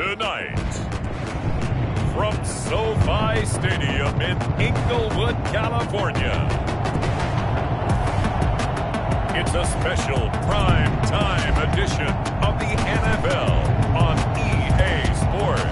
Tonight, from SoFi Stadium in Inglewood, California, it's a special prime time edition of the NFL on EA Sports.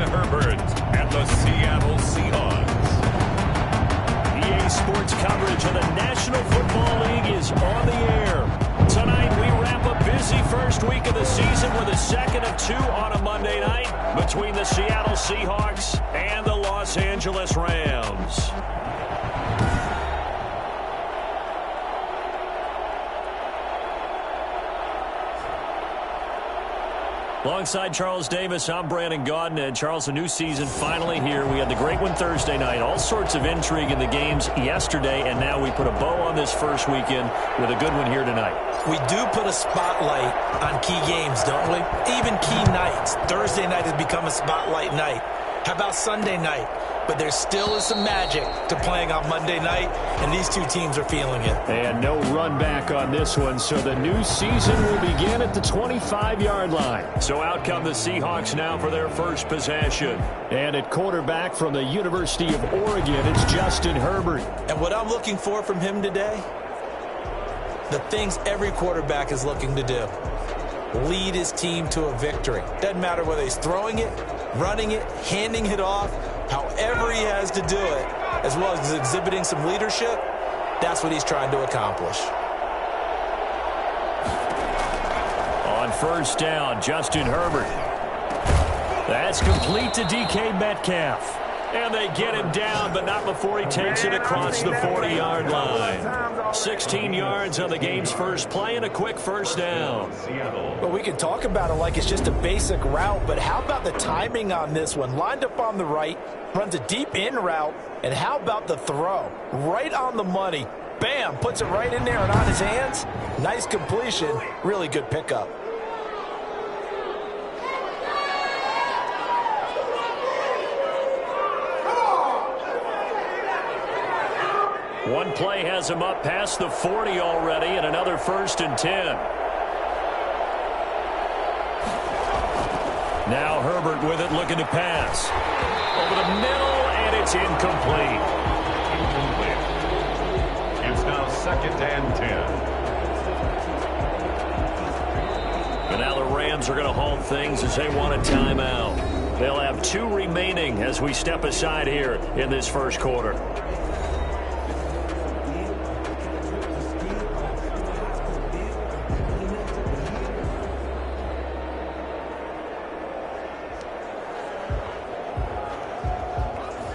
Herbert and the Seattle Seahawks. EA Sports coverage of the National Football League is on the air. Tonight we wrap a busy first week of the season with a second of two on a Monday night between the Seattle Seahawks and the Los Angeles Rams. Alongside Charles Davis, I'm Brandon Gaudin. And Charles, a new season finally here. We had the great one Thursday night. All sorts of intrigue in the games yesterday, and now we put a bow on this first weekend with a good one here tonight. We do put a spotlight on key games, don't we? Even key nights. Thursday night has become a spotlight night. How about Sunday night? But there still is some magic to playing on Monday night, and these two teams are feeling it. And no run back on this one, so the new season will begin at the 25-yard line. So out come the Seahawks now for their first possession. And at quarterback from the University of Oregon, it's Justin Herbert. And what I'm looking for from him today, the things every quarterback is looking to do. Lead his team to a victory. Doesn't matter whether he's throwing it, running it, handing it off, however he has to do it, as well as exhibiting some leadership, that's what he's trying to accomplish. On first down, Justin Herbert. That's complete to DK Metcalf. And they get him down, but not before he takes it across the 40-yard line. 16 yards on the game's first play and a quick first down. Well, we can talk about it like it's just a basic route, but how about the timing on this one? Lined up on the right, runs a deep in route, and how about the throw? Right on the money. Bam, puts it right in there and on his hands. Nice completion, really good pickup. One play has him up past the 40 already, and another 1st and 10. Now Herbert with it, looking to pass. Over the middle, and it's incomplete. It's now 2nd and 10. And now the Rams are going to halt things as they want a timeout. They'll have 2 remaining as we step aside here in this first quarter.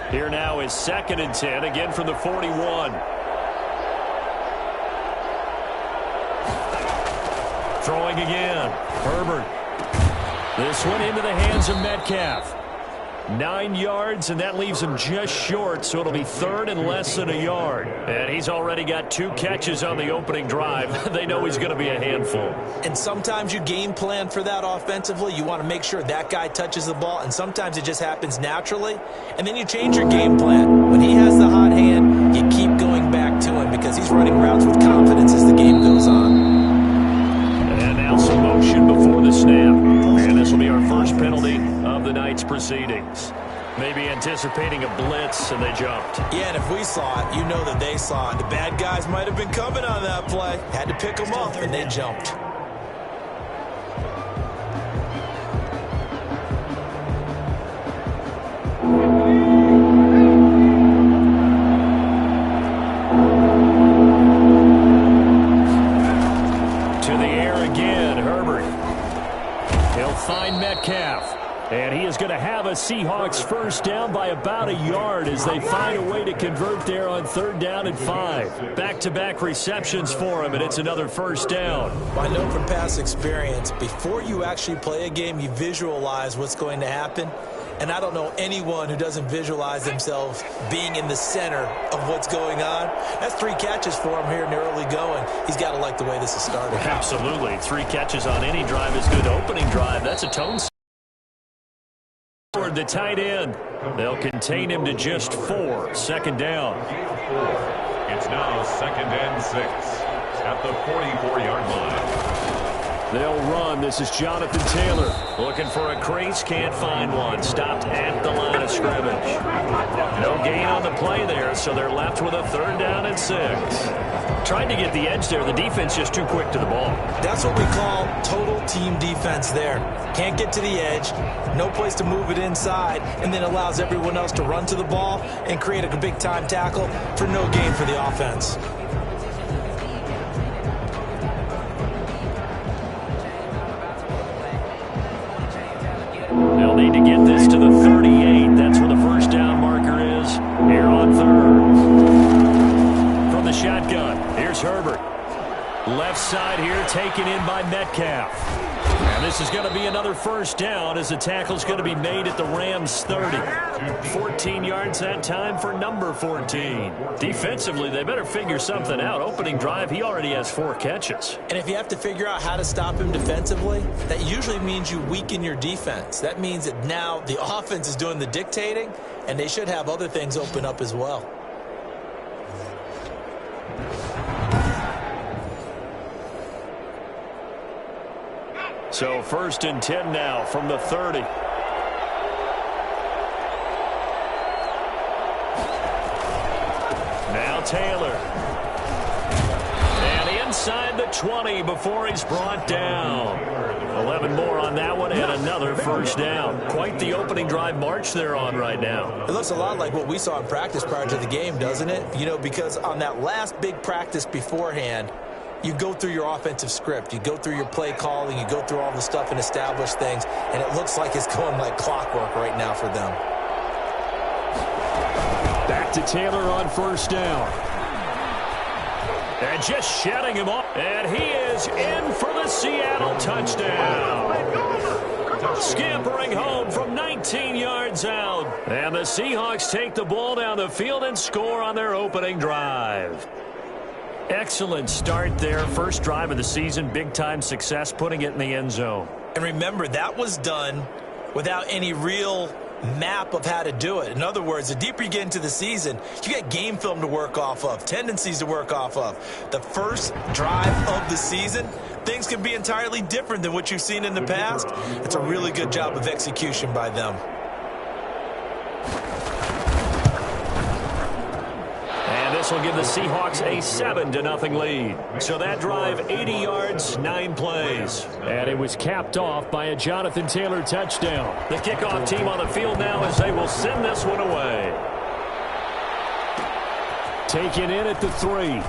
Here now is 2nd and 10, again from the 41. Throwing again. Herbert. This one into the hands of Metcalf. 9 yards, and that leaves him just short, so it'll be 3rd and less than a yard. And he's already got 2 catches on the opening drive. They know he's going to be a handful. And sometimes you game plan for that offensively. You want to make sure that guy touches the ball, and sometimes it just happens naturally. And then you change your game plan. When he has the hot hand, you keep going back to him because he's running routes with confidence as the game goes on. And now some motion before the snap. And this will be our first penalty of the night's proceedings. Maybe anticipating a blitz, and they jumped. Yeah, and if we saw it, you know that they saw it. The bad guys might have been coming on that play. Had to pick them up, and they jumped. To the air again, Herbert. He'll find Metcalf. And he is going to have a Seahawks first down by about a yard as they find a way to convert there on 3rd down and 5. Back-to-back receptions for him, and it's another first down. I know from past experience, before you actually play a game, you visualize what's going to happen. And I don't know anyone who doesn't visualize themselves being in the center of what's going on. That's 3 catches for him here in the early going. He's got to like the way this is started. Absolutely. 3 catches on any drive is good. Opening drive, that's a tone. The tight end. They'll contain him to just 4. Second down. It's now 2nd and 6 at the 44-yard line. They'll run. This is Jonathan Taylor. Looking for a crease. Can't find one. Stopped at the line of scrimmage. No gain on the play there, so they're left with a 3rd down and 6. Tried to get the edge there. The defense just too quick to the ball. That's what we call total team defense there. Can't get to the edge. No place to move it inside, and then allows everyone else to run to the ball and create a big-time tackle for no gain for the offense. They'll need to get this to the 38. That's where the first down marker is here on 3rd. From the shotgun, here's Herbert. Left side here taken in by Metcalf. And this is going to be another first down as the tackle's going to be made at the Rams' 30. 14 yards that time for number 14. Defensively, they better figure something out. Opening drive, he already has 4 catches. And if you have to figure out how to stop him defensively, that usually means you weaken your defense. That means that now the offense is doing the dictating, and they should have other things open up as well. So 1st and 10 now from the 30. Now Taylor. And inside the 20 before he's brought down. 11 more on that one and another first down. Quite the opening drive march they're on right now. It looks a lot like what we saw in practice prior to the game, doesn't it? You know, because on that last big practice beforehand, you go through your offensive script. You go through your play calling. You go through all the stuff and establish things. And it looks like it's going like clockwork right now for them. Back to Taylor on first down. And just shutting him off. And he is in for the Seattle touchdown. Scampering home from 19 yards out. And the Seahawks take the ball down the field and score on their opening drive. Excellent start there. First drive of the season. Big-time success putting it in the end zone. And remember, that was done without any real map of how to do it. In other words, the deeper you get into the season, you get game film to work off of, tendencies to work off of. The first drive of the season, things can be entirely different than what you've seen in the past. It's a really good job of execution by them. This will give the Seahawks a 7-0 lead. So that drive, 80 yards, 9 plays. And it was capped off by a Jonathan Taylor touchdown. The kickoff team on the field now as they will send this one away. Taken in at the 3.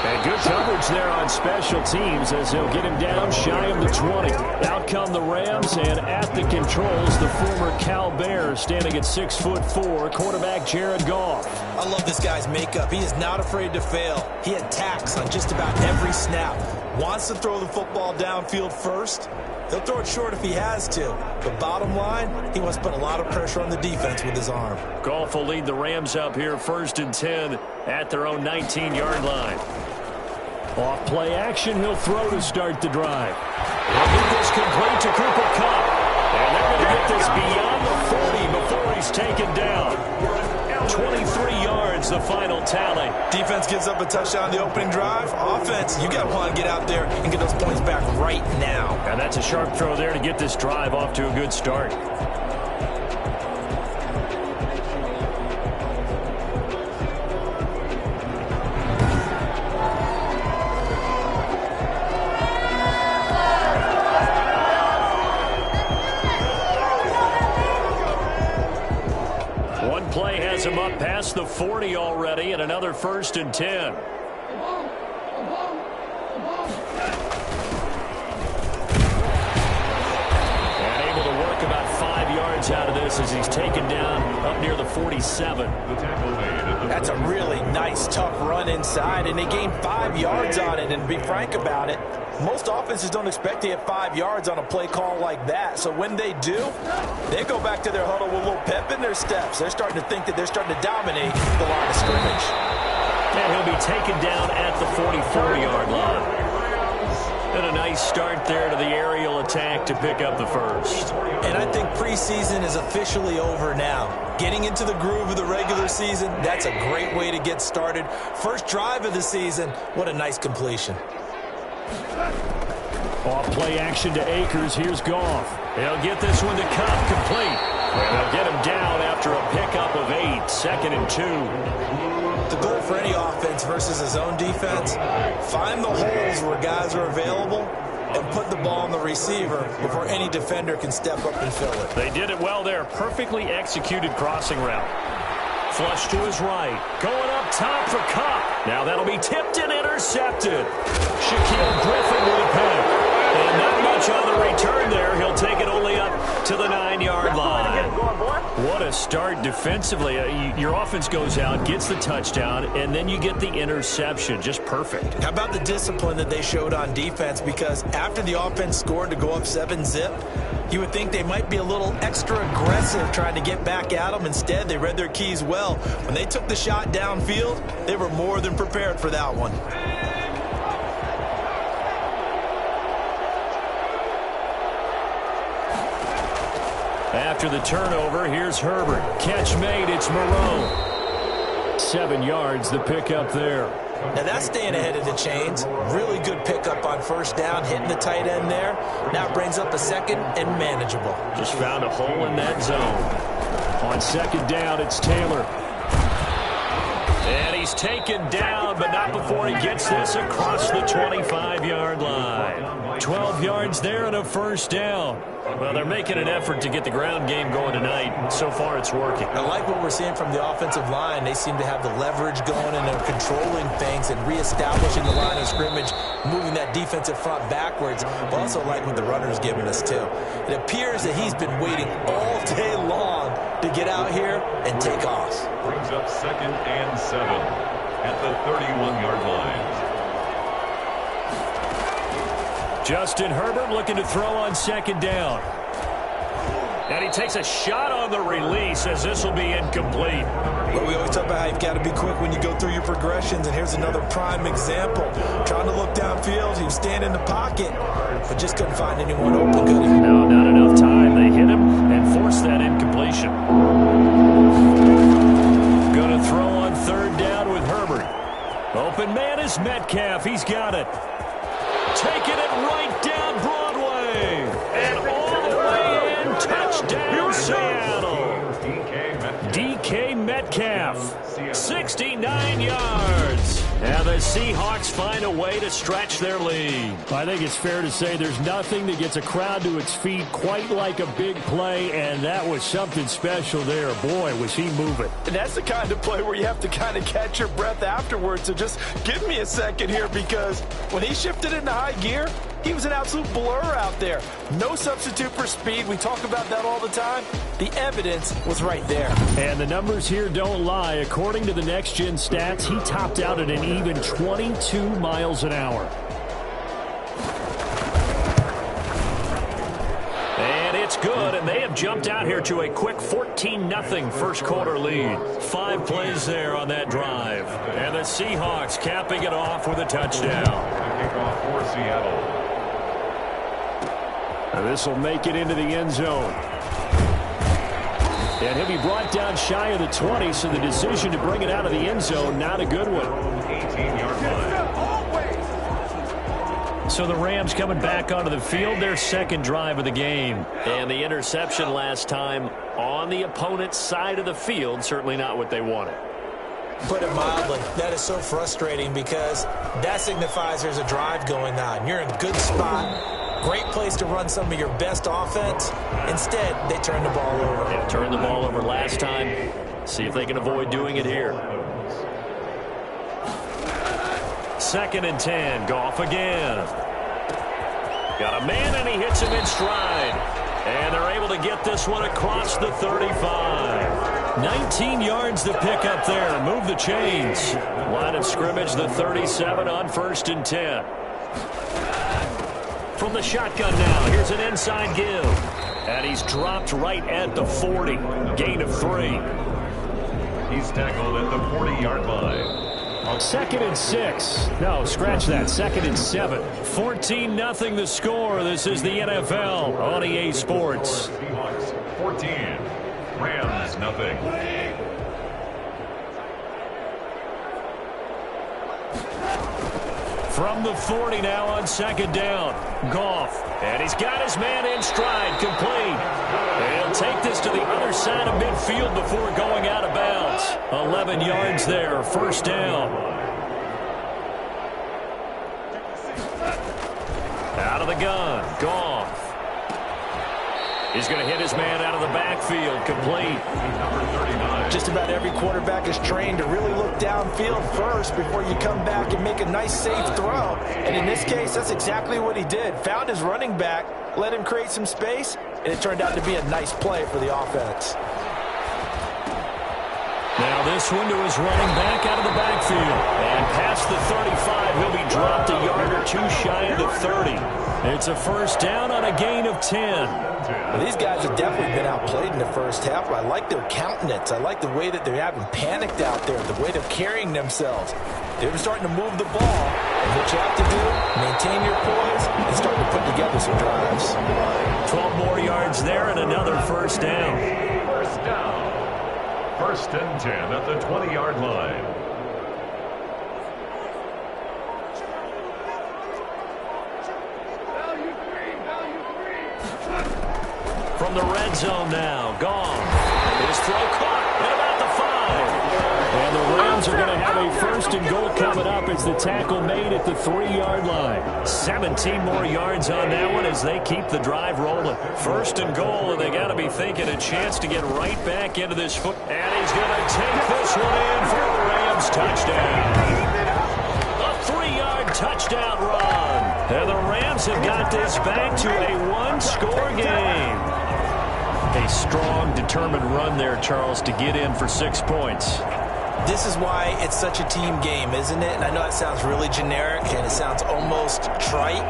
And good coverage there on special teams as they'll get him down shy of the 20. Out come the Rams, and at the controls, the former Cal Bear standing at 6'4", quarterback Jared Goff. I love this guy's makeup. He is not afraid to fail. He attacks on just about every snap. Wants to throw the football downfield first. He'll throw it short if he has to. But bottom line, he wants to put a lot of pressure on the defense with his arm. Goff will lead the Rams up here 1st and 10 at their own 19-yard line. Off play action, he'll throw to start the drive. He'll get this complete to Cooper Kupp. And they're going to get this beyond the 40 before he's taken down. 23 yards, the final tally. Defense gives up a touchdown the opening drive. Offense, you got to want to get out there and get those points back right now. And that's a sharp throw there to get this drive off to a good start. Play has him up past the 40 already, and another 1st and 10. And able to work about 5 yards out of this loss as he's taken down up near the 47. That's a really nice, tough run inside, and they gained 5 yards on it. And to be frank about it, most offenses don't expect to get 5 yards on a play call like that. So when they do, they go back to their huddle with a little pep in their steps. They're starting to think that they're starting to dominate the line of scrimmage. And he'll be taken down at the 44-yard line. And a nice start there to the aerial attack to pick up the first. And I think preseason is officially over now. Getting into the groove of the regular season, that's a great way to get started. First drive of the season, what a nice completion. Off play action to Akers. Here's Goff. He'll get this one to Cup complete. And they'll get him down after a pickup of 8, 2nd and 2. The goal for any offense versus his own defense, find the holes where guys are available and put the ball on the receiver before any defender can step up and fill it. They did it well there. Perfectly executed crossing route. Flush to his right. Going up top for Cup. Now that'll be tipped and intercepted. Shaquille Griffin with a pick. And not much on the return there. He'll take it only up to the 9-yard line. What a start defensively. Your offense goes out, gets the touchdown, and then you get the interception. Just perfect. How about the discipline that they showed on defense? Because after the offense scored to go up 7-zip, you would think they might be a little extra aggressive trying to get back at them. Instead, they read their keys well. When they took the shot downfield, they were more than prepared for that one. After the turnover, here's Herbert. Catch made, it's Moreau. 7 yards, the pickup there. Now that's staying ahead of the chains. Really good pickup on first down, hitting the tight end there. Now it brings up a 2nd and manageable. Just found a hole in that zone. On 2nd down, it's Taylor. And he's taken down, but not before he gets this across the 25-yard line. 12 yards there and a first down. Well, they're making an effort to get the ground game going tonight. So far, it's working. I like what we're seeing from the offensive line. They seem to have the leverage going, and they're controlling things and reestablishing the line of scrimmage, moving that defensive front backwards. But also like what the runner's giving us, too. It appears that he's been waiting all day long to get out here and take off. Brings up 2nd and 7 at the 31-yard line. Justin Herbert looking to throw on 2nd down. And he takes a shot on the release as this will be incomplete. Well, we always talk about how you've got to be quick when you go through your progressions, and here's another prime example. Trying to look downfield, he was standing in the pocket, but just couldn't find anyone open, could he? No, not enough time. They hit him and forced that incompletion. Going to throw on 3rd down with Herbert. Open man is Metcalf. He's got it. Taking it right down Broadway. And all the way in. Touchdown, Seattle. DK Metcalf, 69 yards. And the Seahawks find a way to stretch their lead. I think it's fair to say there's nothing that gets a crowd to its feet quite like a big play, and that was something special there. Boy, was he moving. And that's the kind of play where you have to kind of catch your breath afterwards. So just give me a second here, because when he shifted into high gear, he was an absolute blur out there. No substitute for speed. We talk about that all the time. The evidence was right there. And the numbers here don't lie. According to the Next Gen stats, he topped out at an even 22 miles an hour. And it's good, and they have jumped out here to a quick 14-0 first quarter lead. 5 plays there on that drive. And the Seahawks capping it off with a touchdown. Kickoff for Seattle. This will make it into the end zone. And he'll be brought down shy of the 20, so the decision to bring it out of the end zone, not a good one. 18-yard line. So the Rams coming back onto the field, their 2nd drive of the game. And the interception last time on the opponent's side of the field, certainly not what they wanted. Put it mildly, that is so frustrating, because that signifies there's a drive going on. You're in a good spot. Great place to run some of your best offense. Instead, they turn the ball over. Yeah, turned the ball over last time. See if they can avoid doing it here. 2nd and 10. Goff again. Got a man, and he hits him in stride. And they're able to get this one across the 35. 19 yards to pick up there. Move the chains. Line of scrimmage, the 37 on 1st and 10. From the shotgun now, here's an inside give. And he's dropped right at the 40. Gain of 3. He's tackled at the 40-yard line. 2nd and 6. No, scratch that. 2nd and 7. 14-0 the score. This is the NFL on EA Sports. Seahawks 14. Rams nothing. From the 40 now on 2nd down. Goff. And he's got his man in stride. Complete. And he'll take this to the other side of midfield before going out of bounds. 11 yards there. 1st down. Out of the gun. Goff. He's going to hit his man out of the backfield. Complete. Just about every quarterback is trained to really look downfield first before you come back and make a nice, safe throw. And in this case, that's exactly what he did. Found his running back, let him create some space, and it turned out to be a nice play for the offense. Now this one to his running back out of the backfield. And past the 35, he'll be dropped a yard or two shy of the 30. It's a 1st down on a gain of 10. Well, these guys have definitely been outplayed in the first half. I like their countenance. I like the way that they're having panicked out there, the way they're carrying themselves. They're starting to move the ball. And what you have to do, maintain your poise and start to put together some drives. 12 more yards there and another 1st down. 1st down. 1st and 10 at the 20-yard line. From the red zone now, gone. His throw caught at about the 5. And the Rams are going to have a 1st and goal coming up as the tackle made at the 3-yard line. 17 more yards on that one as they keep the drive rolling. 1st and goal, and they got to be thinking a chance to get right back into this foot. And he's going to take this one in for the Rams touchdown. A 3-yard touchdown run. And the Rams have got this back to a 1-score game. A strong, determined run there, Charles, to get in for 6 points. This is why it's such a team game, isn't it? And I know it sounds really generic and it sounds almost trite,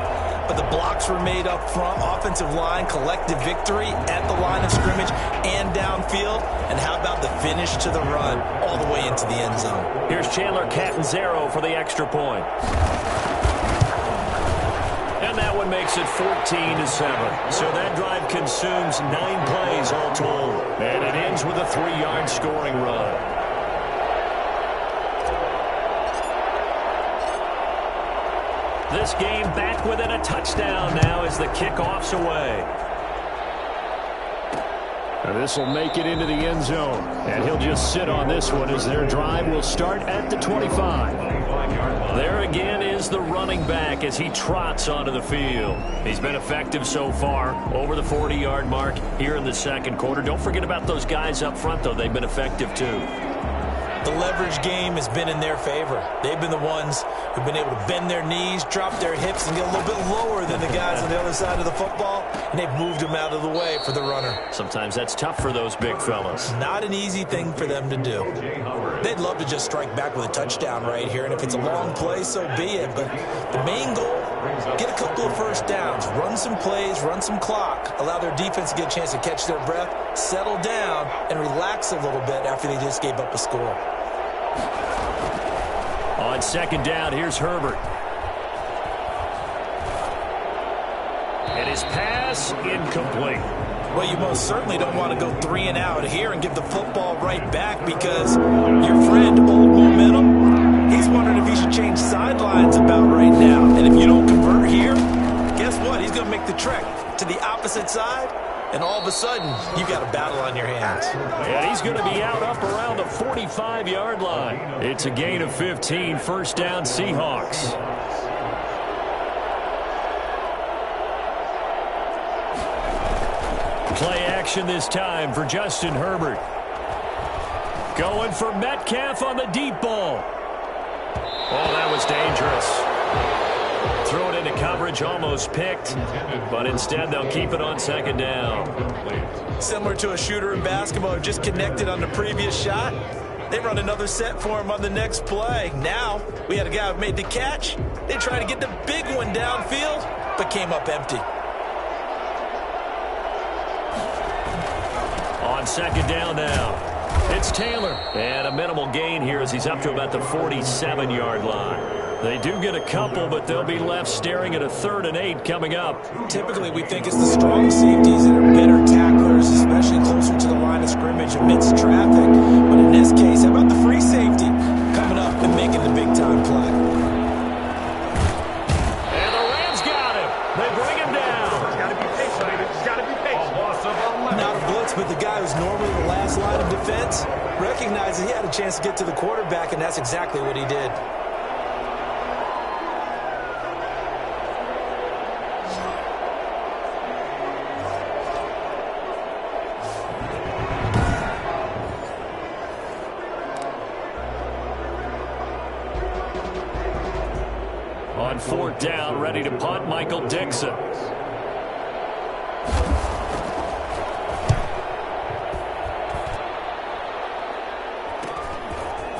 but the blocks were made up front, offensive line, collective victory at the line of scrimmage and downfield. And how about the finish to the run all the way into the end zone? Here's Chandler Catanzaro for the extra point. And that one makes it 14-7. So that drive consumes 9 plays all told. And it ends with a 3-yard scoring run. This game back within a touchdown now as the kickoff's away. And this will make it into the end zone. And he'll just sit on this one as their drive will start at the 25. There again is the running back as he trots onto the field. He's been effective so far, over the 40-yard mark here in the 2nd quarter. Don't forget about those guys up front, though. They've been effective, too. The leverage game has been in their favor. They've been the ones who've been able to bend their knees, drop their hips, and get a little bit lower than the guys on the other side of the football, and they've moved them out of the way for the runner. Sometimes that's tough for those big fellas. Not an easy thing for them to do. They'd love to just strike back with a touchdown right here, and if it's a long play, so be it. But the main goal, get a couple of 1st downs, run some plays, run some clock, allow their defense to get a chance to catch their breath, settle down, and relax a little bit after they just gave up a score. On 2nd down, here's Herbert. And his pass incomplete. Well, you most certainly don't want to go 3 and out here and give the football right back because your friend, Old Momentum, he's wondering if he should change sidelines about right now. And if you don't convert here, guess what? He's going to make the trek to the opposite side, and all of a sudden, you've got a battle on your hands. And he's going to be out up around the 45-yard line. It's a gain of 15, 1st down Seahawks. Play action this time for Justin Herbert. Going for Metcalf on the deep ball. Oh, that was dangerous. Throw it into coverage, almost picked, but instead they'll keep it on second down. Similar to a shooter in basketball who just connected on the previous shot. They run another set for him on the next play. Now, we had a guy who made the catch. They tried to get the big one downfield, but came up empty. On second down now, it's Taylor. And a minimal gain here as he's up to about the 47-yard line. They do get a couple, but they'll be left staring at a 3rd and 8 coming up. Typically, we think it's the strong safeties that are better tacklers, especially closer to the line of scrimmage amidst traffic. But in this case, how about the free safety coming up and making the big-time play? And the Rams got him. They bring him down. It's got to be patient. It's got to be patient. A loss of 11. Not a blitz, but the guy who's normally the last line of defense recognizes he had a chance to get to the quarterback, and that's exactly what he did. On 4th down, ready to punt, Michael Dixon.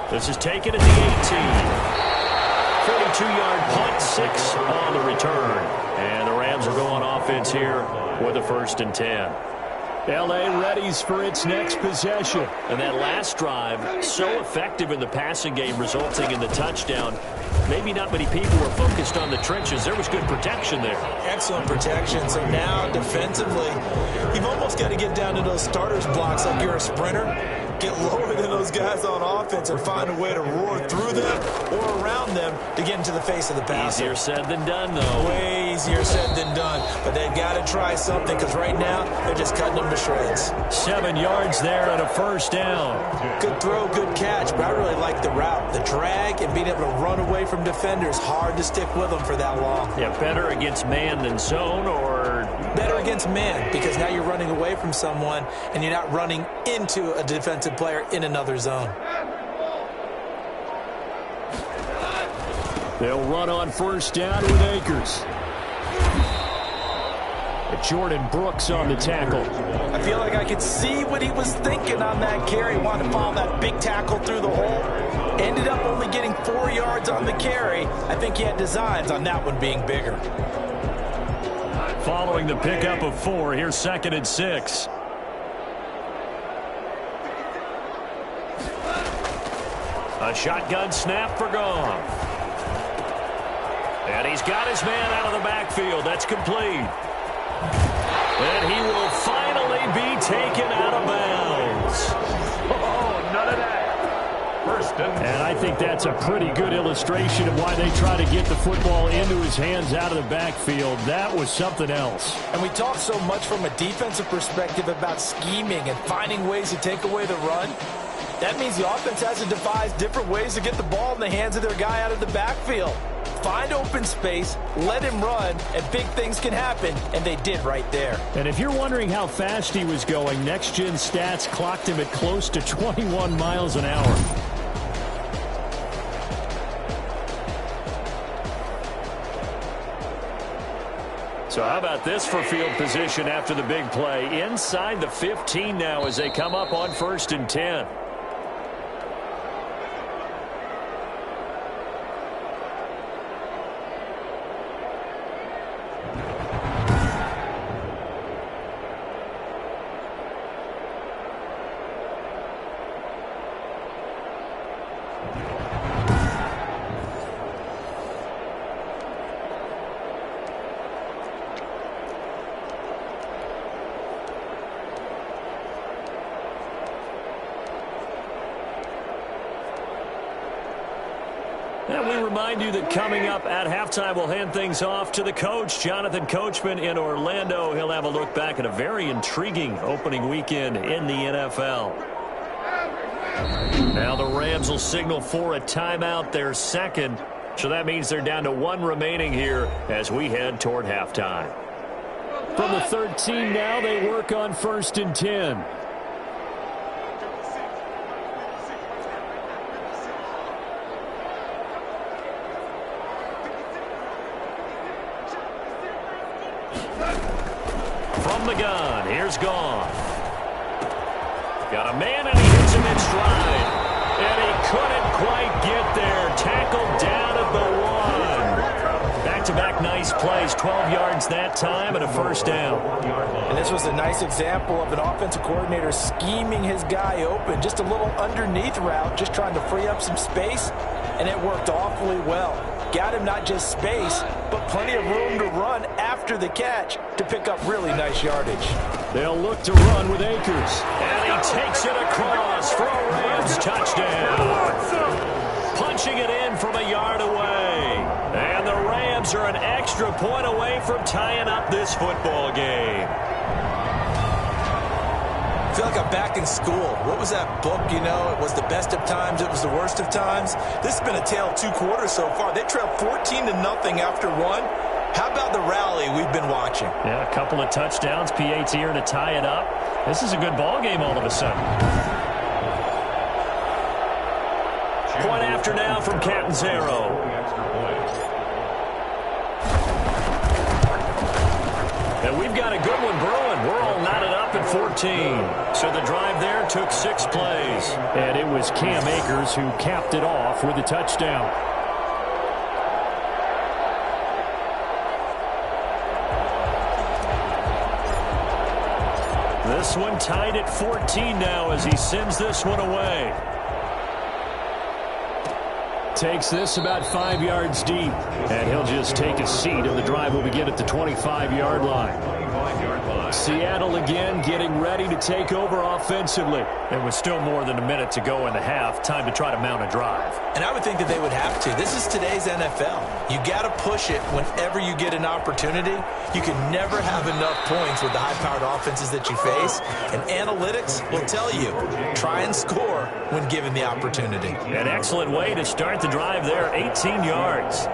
This is taken at the 18. 42-yard punt, 6 on the return. And the Rams are going offense here with a 1st and 10. L.A. readies for its next possession. And that last drive, so effective in the passing game, resulting in the touchdown. Maybe not many people were focused on the trenches. There was good protection there. Excellent protection. So now, defensively, you've almost got to get down to those starters blocks like you're a sprinter. Get lower than those guys on offense and find a way to roar through them or around them to get into the face of the passer. Easier said than done, though. Way easier said than done. But they've got to try something because right now they're just cutting them to shreds. 7 yards there and a 1st down. Good throw, good catch, but I really like the route. The drag and being able to run away from defenders, hard to stick with them for that long. Yeah, better against man than zone, or better against man, because now you're running away from someone and you're not running into a defensive player in another zone. They'll run on 1st down with Akers. Jordan Brooks on the tackle. I feel like I could see what he was thinking on that carry. Wanted to follow that big tackle through the hole. Ended up only getting 4 yards on the carry. I think he had designs on that one being bigger. Following the pickup of 4, here's 2nd and 6. A shotgun snap for Goff. And he's got his man out of the backfield. That's complete. And he will finally be taken out of bounds. Oh, none of that. 1st and I think that's a pretty good illustration of why they try to get the football into his hands out of the backfield. That was something else. And we talk so much from a defensive perspective about scheming and finding ways to take away the run. That means the offense has to devise different ways to get the ball in the hands of their guy out of the backfield. Find open space, let him run, and big things can happen, and they did right there. And if you're wondering how fast he was going, Next Gen Stats clocked him at close to 21 miles an hour. So how about this for field position after the big play? Inside the 15 now as they come up on 1st and 10. And we remind you that coming up at halftime, we'll hand things off to the coach, Jonathan Coachman in Orlando. He'll have a look back at a very intriguing opening weekend in the NFL. Now the Rams will signal for a timeout, their 2nd. So that means they're down to 1 remaining here as we head toward halftime. From the 13 now, they work on 1st and 10. From the gun, here's Goff. Got a man, and he hits him in stride. And he couldn't quite get there. Tackled down at the 1. Back-to-back nice plays. 12 yards that time and a first down. And this was a nice example of an offensive coordinator scheming his guy open. Just a little underneath route, just trying to free up some space. And it worked awfully well. Got him not just space, but plenty of room to run after the catch to pick up really nice yardage. They'll look to run with Akers. And he takes it across for a Rams touchdown. Punching it in from a yard away. And the Rams are an extra point away from tying up this football game. I feel like I'm back in school. What was that book, you know? It was the best of times, it was the worst of times. This has been a tale of 2 quarters so far. They trailed 14-0 after 1. How about the rally we've been watching? Yeah, a couple of touchdowns, PAT here to tie it up. This is a good ball game all of a sudden. Point after now from Catanzaro. And we've got a good one brewing. We're all knotted up at 14. So the drive there took 6 plays. And it was Cam Akers who capped it off with a touchdown. This one tied at 14 now as he sends this one away. Takes this about 5 yards deep. And he'll just take a seat, and the drive will begin at the 25-yard line. Seattle again getting ready to take over offensively. There was still more than a minute to go in the half. Time to try to mount a drive. And I would think that they would have to. This is today's NFL. You got to push it whenever you get an opportunity. You can never have enough points with the high-powered offenses that you face. And analytics will tell you, try and score when given the opportunity. An excellent way to start the drive there, 18 yards.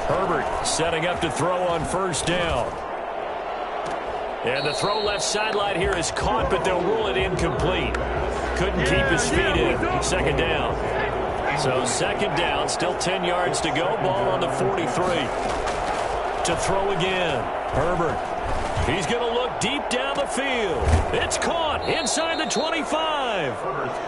Herbert setting up to throw on first down. And the throw left sideline here is caught, but they'll rule it incomplete. Couldn't keep his feet in. Second down. So second down, still 10 yards to go. Ball on the 43. To throw again. Herbert. He's going to look deep down the field. It's caught inside the 25.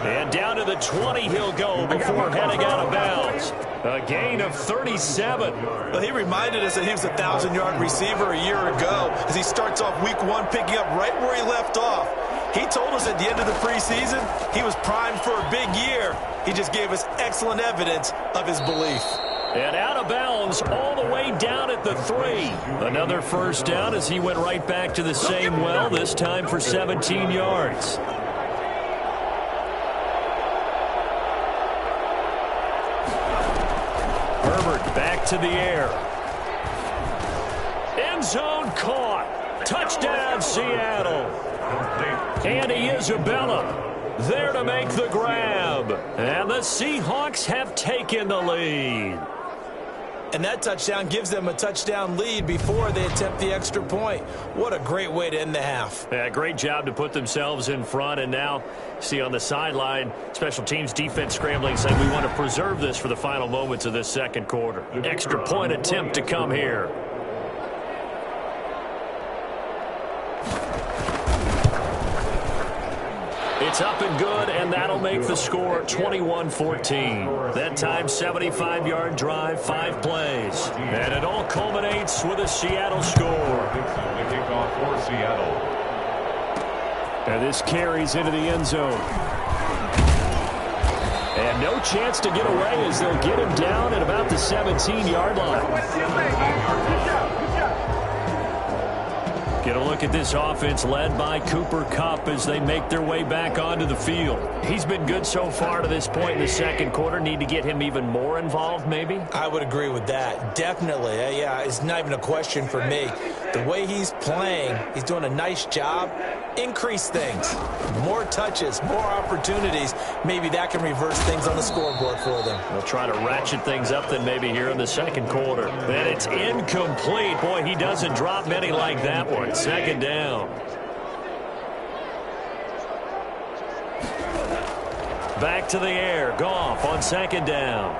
And down to the 20 he'll go before heading out of bounds. A gain of 37. Well, he reminded us that he was a 1,000-yard receiver a year ago as he starts off week 1 picking up right where he left off. He told us at the end of the preseason he was primed for a big year. He just gave us excellent evidence of his belief. And out of bounds all the way down at the 3. Another first down as he went right back to the same well, this time for 17 yards. Herbert back to the air. End zone caught. Touchdown, Seattle. Andy Isabella there to make the grab. And the Seahawks have taken the lead. And that touchdown gives them a touchdown lead before they attempt the extra point. What a great way to end the half. Yeah, great job to put themselves in front. And now, see on the sideline, special teams defense scrambling, saying we want to preserve this for the final moments of this second quarter. Extra point attempt to come here. It's up and good, and that'll make the score 21-14. That time, 75-yard drive, 5 plays. And it all culminates with a Seattle score. The kickoff for Seattle. And this carries into the end zone. And no chance to get away as they'll get him down at about the 17-yard line. Get a look at this offense led by Cooper Kupp as they make their way back onto the field. He's been good so far to this point in the second quarter. Need to get him even more involved, maybe? I would agree with that. Definitely. Yeah, it's not even a question for me. The way he's playing, he's doing a nice job. Increase things. More touches, more opportunities. Maybe that can reverse things on the scoreboard for them. They'll try to ratchet things up then maybe here in the second quarter. And it's incomplete. Boy, he doesn't drop many like that one. Second down. Back to the air. Goff on second down.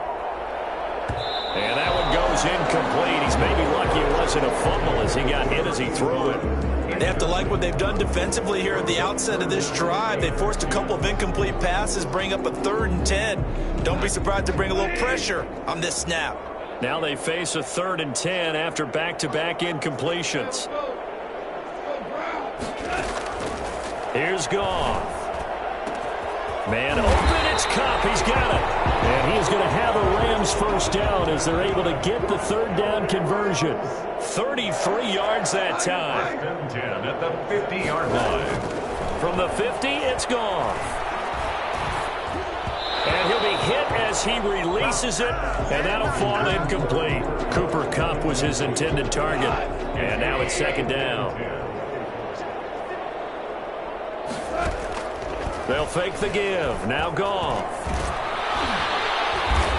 And that one goes is incomplete. He's maybe lucky it wasn't a fumble as he got hit as he threw it. They have to like what they've done defensively here at the outset of this drive. They forced a couple of incomplete passes, bring up a 3rd and 10. Don't be surprised to bring a little pressure on this snap. Now they face a 3rd and 10 after back-to-back incompletions. Here's Goff. Man open, it's Kupp. He's got it. And he is going to have a Rams first down as they're able to get the 3rd down conversion. 33 yards that time. 10 at the 50-yard line. From the 50, it's Goff. And he'll be hit as he releases it, and that'll fall incomplete. Cooper Kupp was his intended target. And now it's 2nd down. They'll fake the give. Now Goff.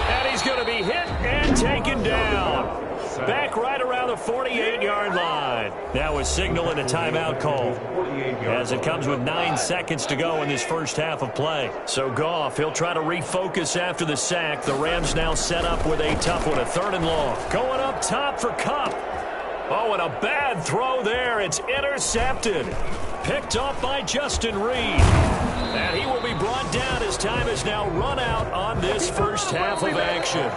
And he's going to be hit and taken down. Back right around the 48-yard line. Now a signal and a timeout call as it comes with 9 seconds to go in this first half of play. So Goff, he'll try to refocus after the sack. The Rams now set up with a tough one, a 3rd and long. Going up top for Kupp. Oh, and a bad throw there. It's intercepted. Picked off by Justin Reed. And he will be brought down as time is now run out on this first half of action.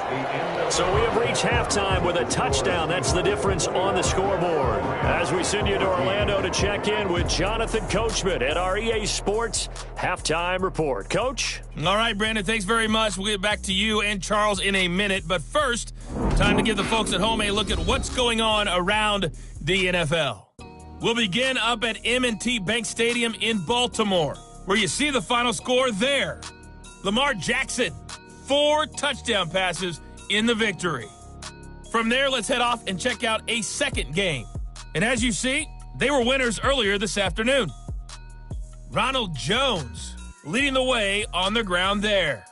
So we have reached halftime with a touchdown. That's the difference on the scoreboard. As we send you to Orlando to check in with Jonathan Coachman at our EA Sports Halftime Report. Coach? All right, Brandon, thanks very much. We'll get back to you and Charles in a minute. But first, time to give the folks at home a look at what's going on around the NFL. We'll begin up at M&T Bank Stadium in Baltimore, where you see the final score there. Lamar Jackson, 4 touchdown passes in the victory. From there, let's head off and check out a second game. And as you see, they were winners earlier this afternoon. Ronald Jones leading the way on the ground there.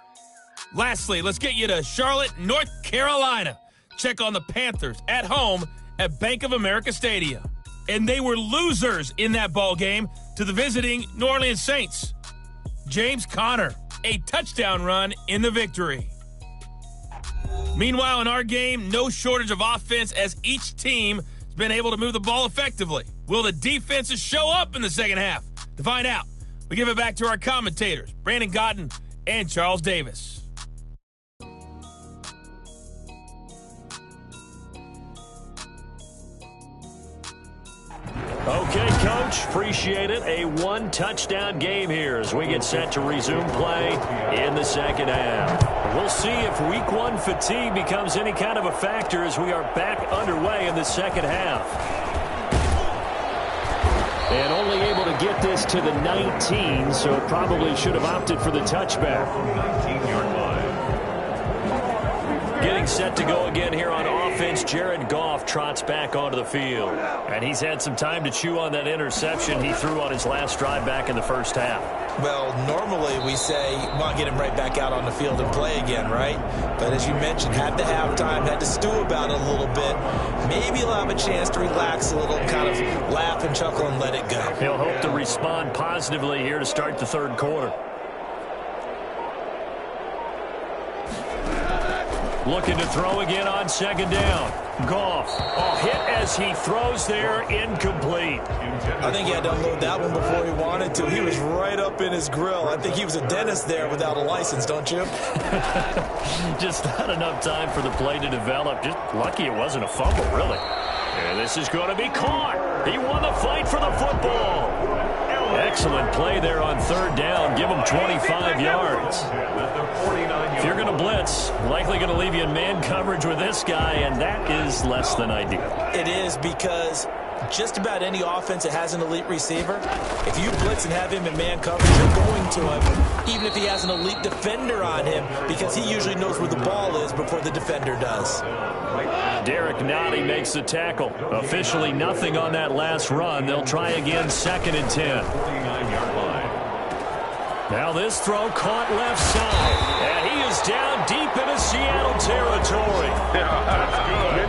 Lastly, let's get you to Charlotte, North Carolina. Check on the Panthers at home at Bank of America Stadium. And they were losers in that ball game to the visiting New Orleans Saints. James Conner, a touchdown run in the victory. Meanwhile, in our game, no shortage of offense as each team has been able to move the ball effectively. Will the defenses show up in the second half? To find out, we give it back to our commentators, Brandon Godden and Charles Davis. Okay, Coach, appreciate it. A 1-touchdown game here as we get set to resume play in the second half. We'll see if week 1 fatigue becomes any kind of a factor as we are back underway in the second half. And only able to get this to the 19, so probably should have opted for the touchback. 19-yard line. Getting set to go again here on offense, Jared Goff trots back onto the field. And he's had some time to chew on that interception he threw on his last drive back in the first half. Well, normally we say, well, get him right back out on the field and play again, right? But as you mentioned, had the halftime, had to stew about it a little bit. Maybe he'll have a chance to relax a little, kind of laugh and chuckle and let it go. He'll hope to respond positively here to start the third quarter. Looking to throw again on second down. Goff. Oh, hit as he throws there, incomplete. I think he had to unload that one before he wanted to. He was right up in his grill. I think he was a dentist there without a license, don't you? Just not enough time for the play to develop. Just lucky it wasn't a fumble, really. And this is going to be caught. He won the fight for the football. Excellent play there on third down. Give him 25 yards. If you're going to blitz, likely going to leave you in man coverage with this guy, and that is less than ideal. It is, because just about any offense that has an elite receiver, if you blitz and have him in man coverage, you're going to him, even if he has an elite defender on him, because he usually knows where the ball is before the defender does. Derek Nottie makes the tackle. Officially nothing on that last run. They'll try again, 2nd and 10. Now this throw caught left side, and he is down deep into Seattle territory. That's good.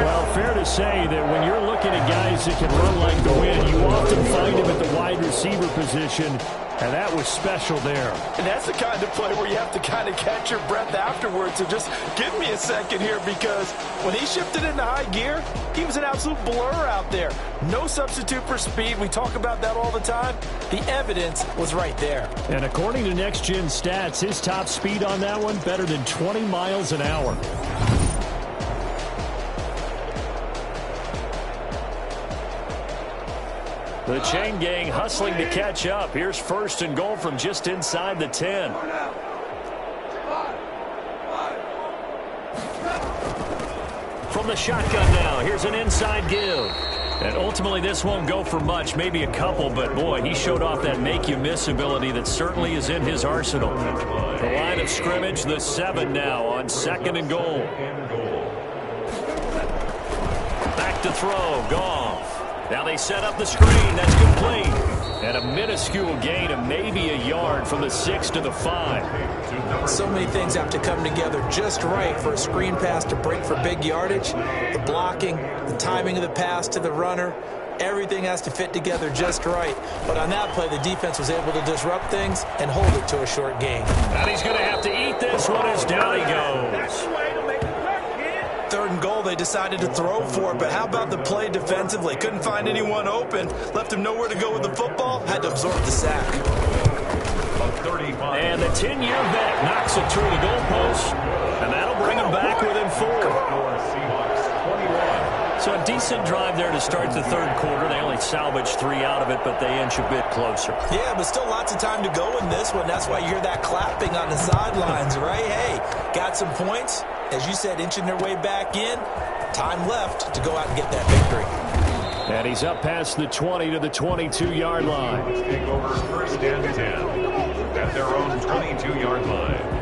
Well, fair to say that when you're looking to guys that can run like the wind. You often find him at the wide receiver position, and that was special there. And that's the kind of play where you have to kind of catch your breath afterwards. So just give me a second here, because when he shifted into high gear, he was an absolute blur out there. No substitute for speed. We talk about that all the time. The evidence was right there. And according to Next Gen Stats, his top speed on that one, better than 20 miles an hour. The chain gang hustling to catch up. Here's 1st and goal from just inside the 10. From the shotgun now, here's an inside give. And ultimately this won't go for much, maybe a couple, but boy, he showed off that make-you-miss ability that certainly is in his arsenal. The line of scrimmage, the 7 now on 2nd and goal. Back to throw, Goff. Now they set up the screen. That's complete. And a minuscule gain of maybe a yard from the 6 to the 5. So many things have to come together just right for a screen pass to break for big yardage. The blocking, the timing of the pass to the runner, everything has to fit together just right. But on that play, the defense was able to disrupt things and hold it to a short gain. And he's going to have to eat this one as down he goes. 3rd and goal, they decided to throw for it, but how about the play defensively? Couldn't find anyone open, left him nowhere to go with the football, had to absorb the sack. And the 10-year vet knocks it through the goalpost, and that'll bring him back within 4. So a decent drive there to start the 3rd quarter. They only salvaged 3 out of it, but they inch a bit closer. Yeah, but still lots of time to go in this one. That's why you hear that clapping on the sidelines, right? Hey, got some points. As you said, inching their way back in. Time left to go out and get that victory. And he's up past the 20 to the 22-yard line. Take over 1st and 10 at their own 22-yard line.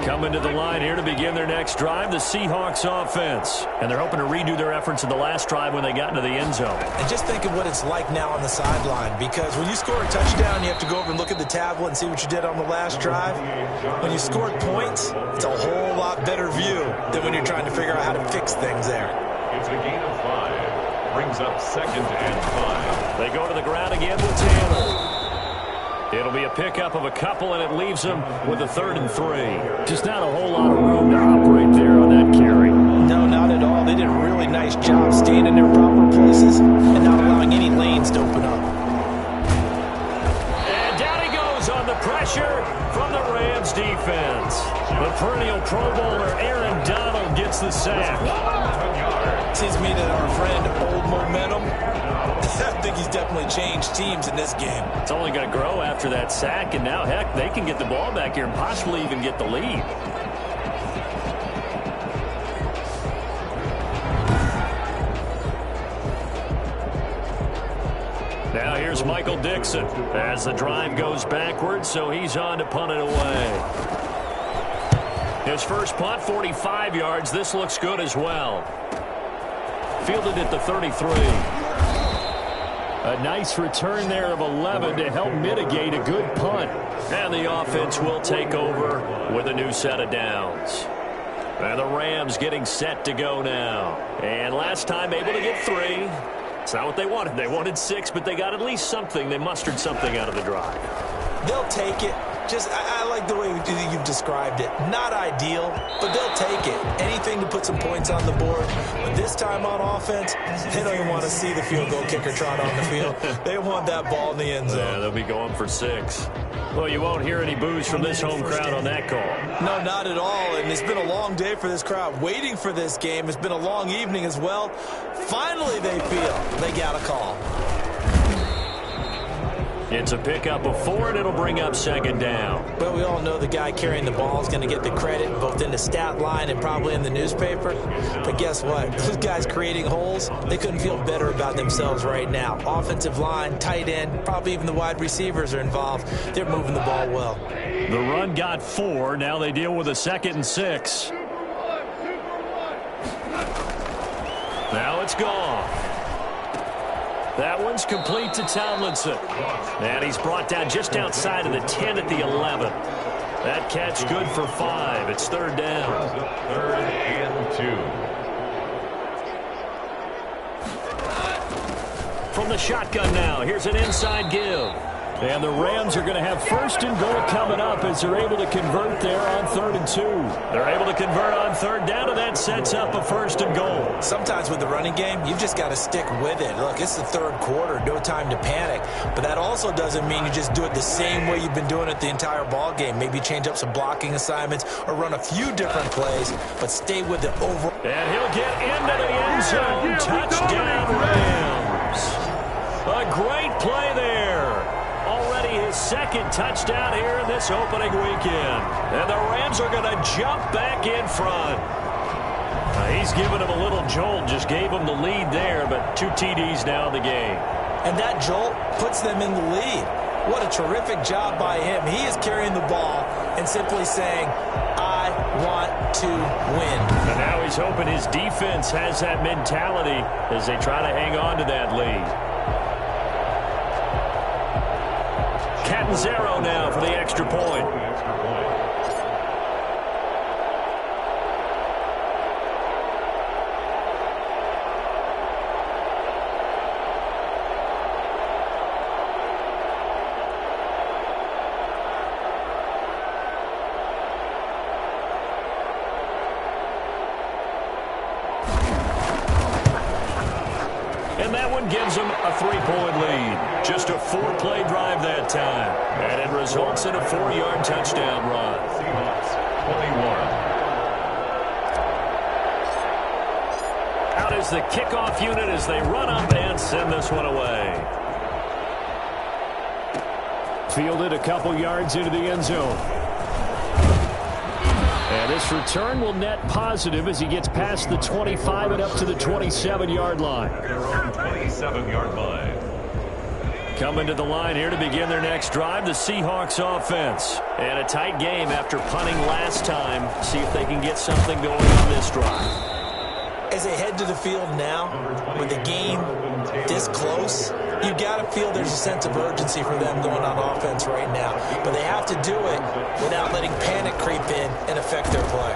Coming to the line here to begin their next drive, the Seahawks offense. And they're hoping to redo their efforts in the last drive when they got into the end zone. And just think of what it's like now on the sideline, because when you score a touchdown, you have to go over and look at the tablet and see what you did on the last drive. When you scored points, it's a whole lot better view than when you're trying to figure out how to fix things there. It's a gain of 5. Brings up 2nd and 5. They go to the ground again with Taylor. It'll be a pickup of a couple, and it leaves them with a 3rd and 3. Just not a whole lot of room to operate there on that carry. No, not at all. They did a really nice job staying in their proper places and not allowing any lanes to open up. And down he goes on the pressure from the Rams defense. The perennial Pro Bowler Aaron Donald gets the sack. Seems to me that our friend Old Momentum, I think he's definitely changed teams in this game. It's only going to grow after that sack, and now, heck, they can get the ball back here and possibly even get the lead. Now here's Michael Dixon as the drive goes backwards, so he's on to punt it away. His first punt, 45 yards. This looks good as well. Fielded at the 33. A nice return there of 11 to help mitigate a good punt. And the offense will take over with a new set of downs. And the Rams getting set to go now. And last time able to get 3. It's not what they wanted. They wanted 6, but they got at least something. They mustered something out of the drive. They'll take it. I like the way you've described it. Not ideal, but they'll take it. Anything to put some points on the board. But this time on offense, they don't even want to see the field goal kicker trot on the field. They want that ball in the end zone. Yeah, they'll be going for 6. Well, you won't hear any boos from this home crowd on that call. No, not at all. And it's been a long day for this crowd waiting for this game. It's been a long evening as well. Finally, they feel they got a call. It's a pickup of 4, and it'll bring up 2nd down. Well, we all know the guy carrying the ball is going to get the credit, both in the stat line and probably in the newspaper. But guess what? Those guys creating holes, they couldn't feel better about themselves right now. Offensive line, tight end, probably even the wide receivers are involved. They're moving the ball well. The run got 4. Now they deal with a 2nd and 6. Now it's gone. That one's complete to Tomlinson. And he's brought down just outside of the 10 at the 11. That catch good for 5. It's 3rd down. 3rd and 2. shotgun now. Here's an inside give. And the Rams are going to have first and goal coming up as they're able to convert there on 3rd and 2. They're able to convert on 3rd down, and that sets up a first and goal. Sometimes with the running game, you've just got to stick with it. Look, it's the 3rd quarter, no time to panic. But that also doesn't mean you just do it the same way you've been doing it the entire ball game. Maybe change up some blocking assignments or run a few different plays, but stay with the overall. And he'll get into the end zone. Touchdown, Rams. A great play there. Already his 2nd touchdown here in this opening weekend. And the Rams are going to jump back in front. He's given him a little jolt, just gave him the lead there, but 2 TDs now in the game. And that jolt puts them in the lead. What a terrific job by him. He is carrying the ball and simply saying, I want to win. And now he's hoping his defense has that mentality as they try to hang on to that lead. Catanzaro now for the extra point. And that one gives them a 3-point lead. Just a 4-play drive that time. And it results in a 4-yard touchdown run. Seahawks 21. Out is the kickoff unit as they run up and send this one away. Fielded a couple yards into the end zone. And this return will net positive as he gets past the 25 and up to the 27-yard line. Their own 27-yard line. Coming to the line here to begin their next drive, the Seahawks offense. And a tight game after punting last time. See if they can get something going on this drive. As they head to the field now, with the game this close, you got to feel there's a sense of urgency for them going on offense right now. But they have to do it without letting panic creep in and affect their play.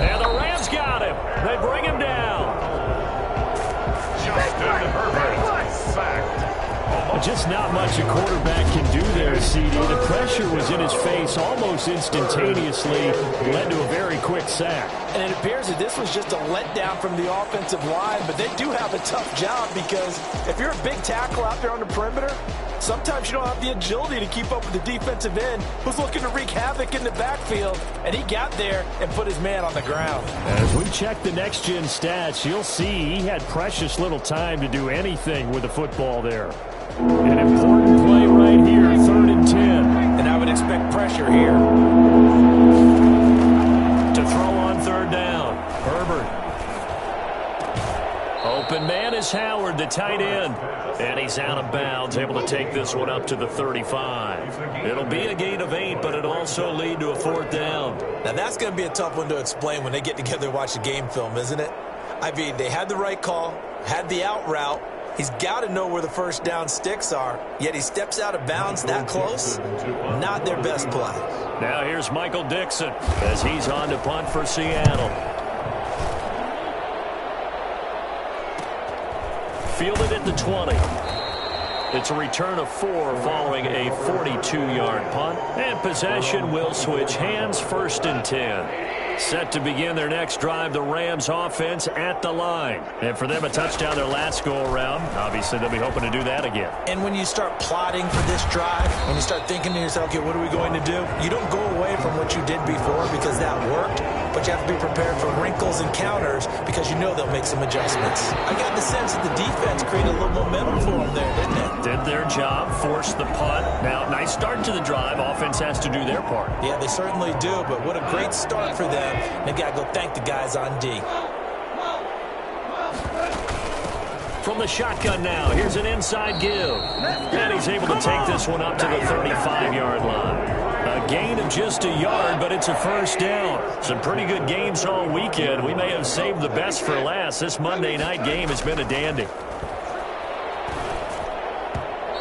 And the Rams got him. They bring him down. Justin Herbert sacked. Just not much a quarterback can do there, CD. The pressure was in his face almost instantaneously, led to a very quick sack. And it appears that this was just a letdown from the offensive line, but they do have a tough job because if you're a big tackle out there on the perimeter, sometimes you don't have the agility to keep up with the defensive end who's looking to wreak havoc in the backfield, and he got there and put his man on the ground. As we check the next-gen stats, you'll see he had precious little time to do anything with the football there. An important play right here, 3rd and 10. And I would expect pressure here. To throw on 3rd down, Herbert. Open man is Howard, the tight end. And he's out of bounds, able to take this one up to the 35. It'll be a gain of 8, but it'll also lead to a 4th down. Now that's going to be a tough one to explain when they get together and watch the game film, isn't it? I mean, they had the right call, had the out route. He's got to know where the first down sticks are, yet he steps out of bounds that close. Not their best play. Now here's Michael Dixon as he's on to punt for Seattle. Fielded at the 20. It's a return of 4 following a 42-yard punt. And possession will switch hands, 1st and 10. Set to begin their next drive, the Rams offense at the line. And for them, a touchdown their last go-around. Obviously, they'll be hoping to do that again. And when you start plotting for this drive, when you start thinking to yourself, okay, what are we going to do? You don't go away from what you did before because that worked, but you have to be prepared for wrinkles and counters because you know they'll make some adjustments. I got the sense that the defense created a little momentum for them there, didn't it? Did their job, forced the punt. Now, nice start to the drive. Offense has to do their part. Yeah, they certainly do, but what a great start for them. They got to go thank the guys on D. From the shotgun now, here's an inside give. And he's able to take this one up to the 35-yard line. A gain of just a yard, but it's a 1st down. Some pretty good games all weekend. We may have saved the best for last. This Monday night game has been a dandy.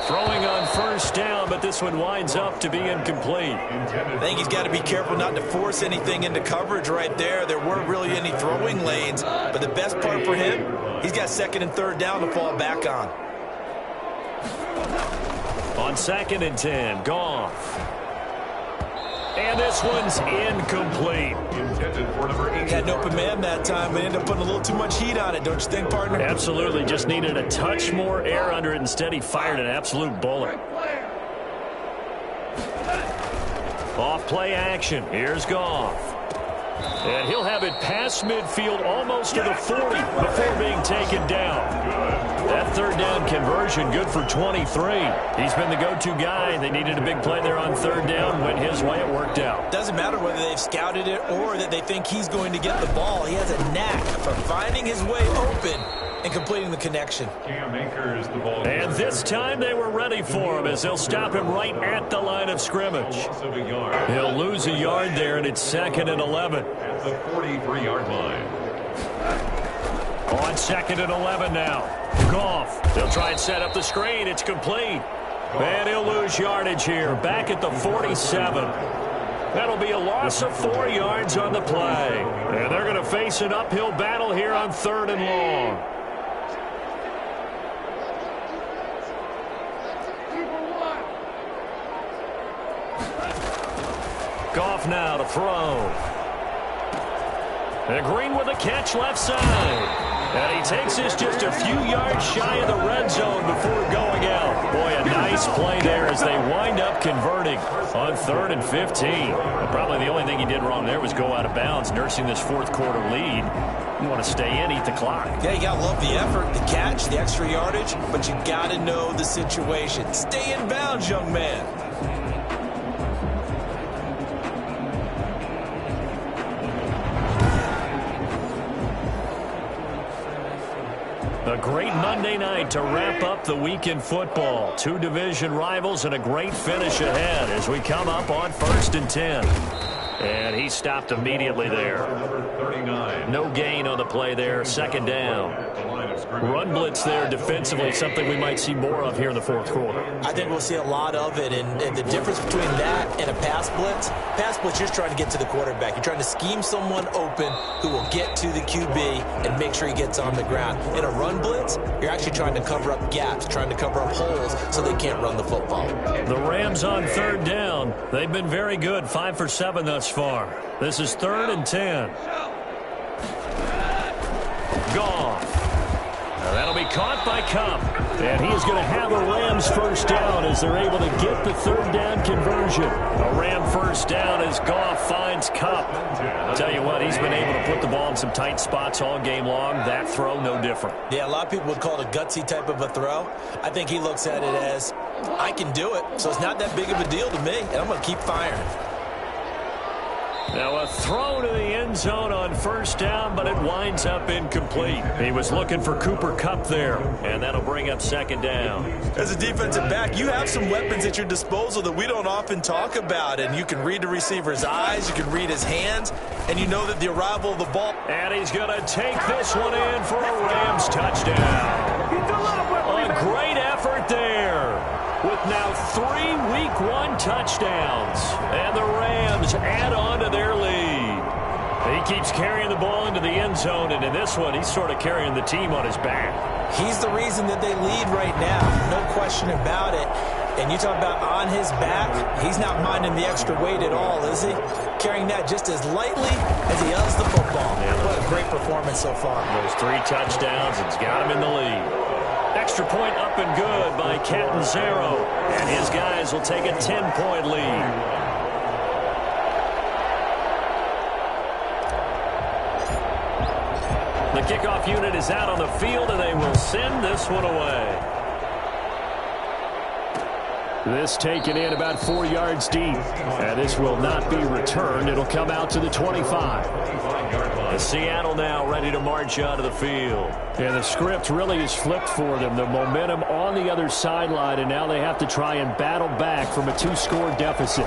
Throwing on 1st down, but this one winds up to be incomplete. I think he's got to be careful not to force anything into coverage right there. There weren't really any throwing lanes, but the best part for him, he's got 2nd and 3rd down to fall back on. On 2nd and 10, Goff. And this one's incomplete. Intended for number 8. Had an open man that time, but ended up putting a little too much heat on it, don't you think, partner? Absolutely. Just needed a touch more air under it. Instead, he fired an absolute bullet. Off play action. Here's Goff. And he'll have it past midfield almost to the 40 before being taken down. That 3rd down conversion good for 23. He's been the go-to guy. They needed a big play there on 3rd down. Went his way. It worked out. Doesn't matter whether they've scouted it or that they think he's going to get the ball. He has a knack for finding his way open and completing the connection. Cam Akers, the ball. And this time they were ready for him as they'll stop him right at the line of scrimmage. Loss of a yard. He'll lose a yard there, and it's 2nd and 11. At the 43-yard line. On 2nd and 11 now. Goff. They'll try and set up the screen. It's complete. And he'll lose yardage here. Back at the 47. That'll be a loss of 4 yards on the play. And they're going to face an uphill battle here on 3rd and long. Goff now to throw. And Green with a catch left side. And he takes this just a few yards shy of the red zone before going out. Boy, a nice play there as they wind up converting on 3rd and 15. And probably the only thing he did wrong there was go out of bounds, nursing this 4th quarter lead. You want to stay in, eat the clock. Yeah, you got to love the effort, the catch, the extra yardage, but you got to know the situation. Stay in bounds, young man. A great Monday night to wrap up the week in football. 2 division rivals and a great finish ahead as we come up on 1st and 10. And he stopped immediately there. Number 39. No gain on the play there. 2nd down. At the line of scrimmage. Run blitz there defensively, something we might see more of here in the 4th quarter. I think we'll see a lot of it, and the difference between that and a pass blitz, you're trying to get to the quarterback. You're trying to scheme someone open who will get to the QB and make sure he gets on the ground. In a run blitz, you're actually trying to cover up gaps, trying to cover up holes so they can't run the football. The Rams on 3rd down. They've been very good, 5 for 7 thus far. This is 3rd and 10. Goff. Now that'll be caught by Kupp. And he is going to have a Rams 1st down as they're able to get the 3rd down conversion. A Ram 1st down as Goff finds Kupp. Tell you what, he's been able to put the ball in some tight spots all game long. That throw, no different. Yeah, a lot of people would call it a gutsy type of a throw. I think he looks at it as, I can do it, so it's not that big of a deal to me, and I'm going to keep firing. Now a throw to the end zone on 1st down, but it winds up incomplete. He was looking for Cooper Kupp there, and that'll bring up 2nd down. As a defensive back, you have some weapons at your disposal that we don't often talk about, and you can read the receiver's eyes, you can read his hands, and you know that the arrival of the ball. And he's going to take this one in for a Rams touchdown. A great effort there, with now 3 Week 1 touchdowns. And the Rams add on to their lead. He keeps carrying the ball into the end zone, and in this one, he's sort of carrying the team on his back. He's the reason that they lead right now, no question about it. And you talk about on his back, he's not minding the extra weight at all, is he? Carrying that just as lightly as he does the football. Yeah. What a great performance so far. Those 3 touchdowns, it's got him in the lead. Extra point up and good by Catanzaro. And his guys will take a 10-point lead. The kickoff unit is out on the field, and they will send this one away. This taken in about 4 yards deep. And this will not be returned. It'll come out to the 25. Seattle now ready to march out of the field. And the script really is flipped for them. The momentum on the other sideline, and now they have to try and battle back from a 2-score deficit.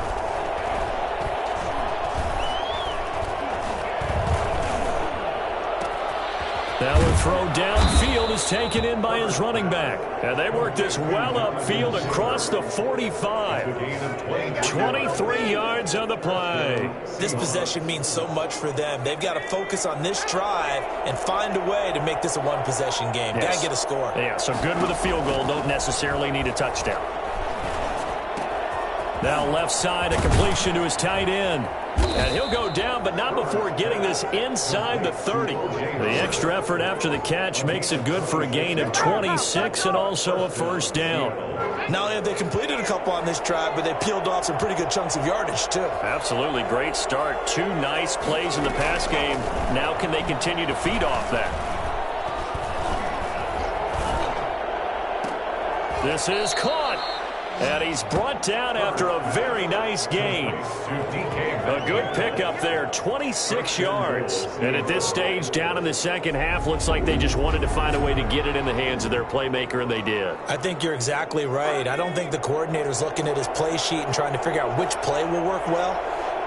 Now the throw downfield is taken in by his running back. And they work this well upfield across the 45. 23 yards on the play. This possession means so much for them. They've got to focus on this drive and find a way to make this a one-possession game. Yes. Got to get a score. Yeah, so good with a field goal. Don't necessarily need a touchdown. Now left side, a completion to his tight end. And he'll go down, but not before getting this inside the 30. The extra effort after the catch makes it good for a gain of 26 and also a first down. Not only have they completed a couple on this drive, but they peeled off some pretty good chunks of yardage, too. Absolutely great start. 2 nice plays in the pass game. Now can they continue to feed off that? This is caught. And he's brought down after a very nice gain. A good pickup there, 26 yards. And at this stage, down in the second half, looks like they just wanted to find a way to get it in the hands of their playmaker, and they did. I think you're exactly right. I don't think the coordinator's looking at his play sheet and trying to figure out which play will work well.